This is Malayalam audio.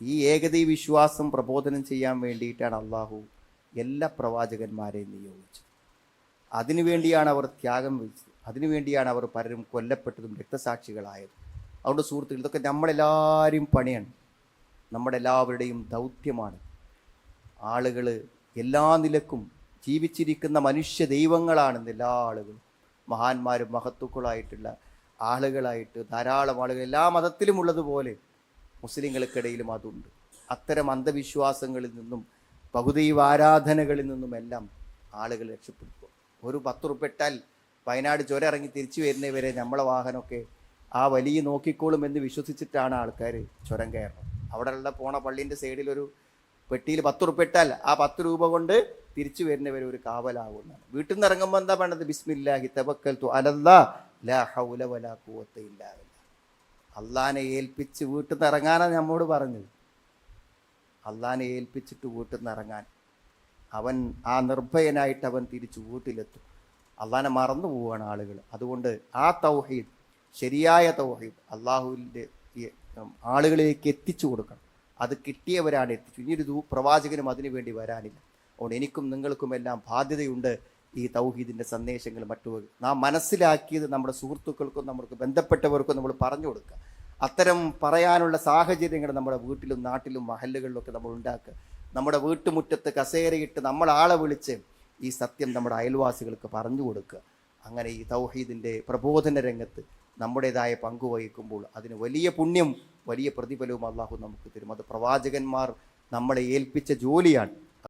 ഈ ഏകദൈവ വിശ്വാസം പ്രബോധനം ചെയ്യാൻ വേണ്ടിയിട്ടാണ് അള്ളാഹു എല്ലാ പ്രവാചകന്മാരെയും നിയോഗിച്ചത്. അതിനുവേണ്ടിയാണ് അവർ ത്യാഗം വഹിച്ചത്, അതിനുവേണ്ടിയാണ് അവർ പലരും കൊല്ലപ്പെട്ടതും രക്തസാക്ഷികളായത്. അതുകൊണ്ട് സുഹൃത്തുക്കൾ, ഇതൊക്കെ നമ്മളെല്ലാവരും പണിയാണ്, നമ്മുടെ എല്ലാവരുടെയും ദൗത്യമാണ്. ആളുകൾ എല്ലാ നിലക്കും ജീവിച്ചിരിക്കുന്ന മനുഷ്യ ദൈവങ്ങളാണെന്ന് എല്ലാ ആളുകളും, മഹാന്മാരും മഹത്തുക്കളായിട്ടുള്ള ആളുകളായിട്ട് ധാരാളം ആളുകൾ എല്ലാ മതത്തിലും ഉള്ളതുപോലെ മുസ്ലിങ്ങൾക്കിടയിലും അതുണ്ട്. അത്തരം അന്ധവിശ്വാസങ്ങളിൽ നിന്നും ബഹുദൈവ ആരാധനകളിൽ നിന്നുമെല്ലാം ആളുകൾ രക്ഷപ്പെടുത്തുക. ഒരു 10 ഉറുപ്പിക ഇട്ടാൽ വയനാട് ചുരം ഇറങ്ങി തിരിച്ചു വരുന്നവരെ നമ്മളെ വാഹനമൊക്കെ ആ വലിയ നോക്കിക്കോളും എന്ന് വിശ്വസിച്ചിട്ടാണ് ആൾക്കാർ ചുരം കയറുന്നത്. അവിടെയുള്ള പോണ പള്ളീൻ്റെ സൈഡിലൊരു പെട്ടിയിൽ 10 ഉറുപ്പിക ഇട്ടാൽ ആ 10 രൂപ കൊണ്ട് തിരിച്ചു വരുന്നവർ ഒരു കാവലാകുന്നതാണ്. വീട്ടിൽ നിന്ന് ഇറങ്ങുമ്പോൾ എന്താ വേണ്ടത്? ബിസ്മില്ലാഹി തവക്കൽതു അലല്ലാഹ് ലാ ഹൗല വലാ ഖുവത ഇല്ലാ ബില്ലാഹ്. അള്ളാനെ ഏൽപ്പിച്ച് വീട്ടിൽ നിന്ന് ഇറങ്ങാനാണ് നമ്മോട് പറഞ്ഞത്. അള്ളാനെ ഏൽപ്പിച്ചിട്ട് വീട്ടിൽ നിന്ന് ഇറങ്ങാൻ. അവൻ ആ നിർഭയനായിട്ട് അവൻ തിരിച്ചു വീട്ടിലെത്തും. അള്ളാനെ മറന്നു പോവുകയാണ് ആളുകൾ. അതുകൊണ്ട് ആ തൗഹീദ്, ശരിയായ തൗഹീദ് അള്ളാഹുവിൻ്റെ ആളുകളിലേക്ക് എത്തിച്ചു കൊടുക്കണം. അത് കിട്ടിയവരാണ് എത്തിച്ചു. ഇനിയൊരു പ്രവാചകനും അതിനു വേണ്ടി വരാനില്ല. അതുകൊണ്ട് എനിക്കും നിങ്ങൾക്കും എല്ലാം ബാധ്യതയുണ്ട് ഈ തൗഹീദിൻ്റെ സന്ദേശങ്ങൾ നാം മനസ്സിലാക്കിയത് നമ്മുടെ സുഹൃത്തുക്കൾക്കും നമുക്ക് ബന്ധപ്പെട്ടവർക്കും നമ്മൾ പറഞ്ഞു കൊടുക്കുക. അത്തരം പറയാനുള്ള സാഹചര്യങ്ങൾ നമ്മുടെ വീട്ടിലും നാട്ടിലും മഹല്ലുകളിലൊക്കെ നമ്മൾ ഉണ്ടാക്കുക. നമ്മുടെ വീട്ടുമുറ്റത്ത് കസേരയിട്ട് നമ്മൾ ആളെ വിളിച്ച് ഈ സത്യം നമ്മുടെ അയൽവാസികൾക്ക് പറഞ്ഞു കൊടുക്കുക. അങ്ങനെ ഈ തൗഹീദിൻ്റെ പ്രബോധന രംഗത്ത് നമ്മുടേതായ പങ്കുവഹിക്കുമ്പോൾ അതിന് വലിയ പുണ്യം, വലിയ പ്രതിഫലവും അള്ളാഹു നമുക്ക് തരും. അത് പ്രവാചകന്മാർ നമ്മളെ ഏൽപ്പിച്ച ജോലിയാണ്.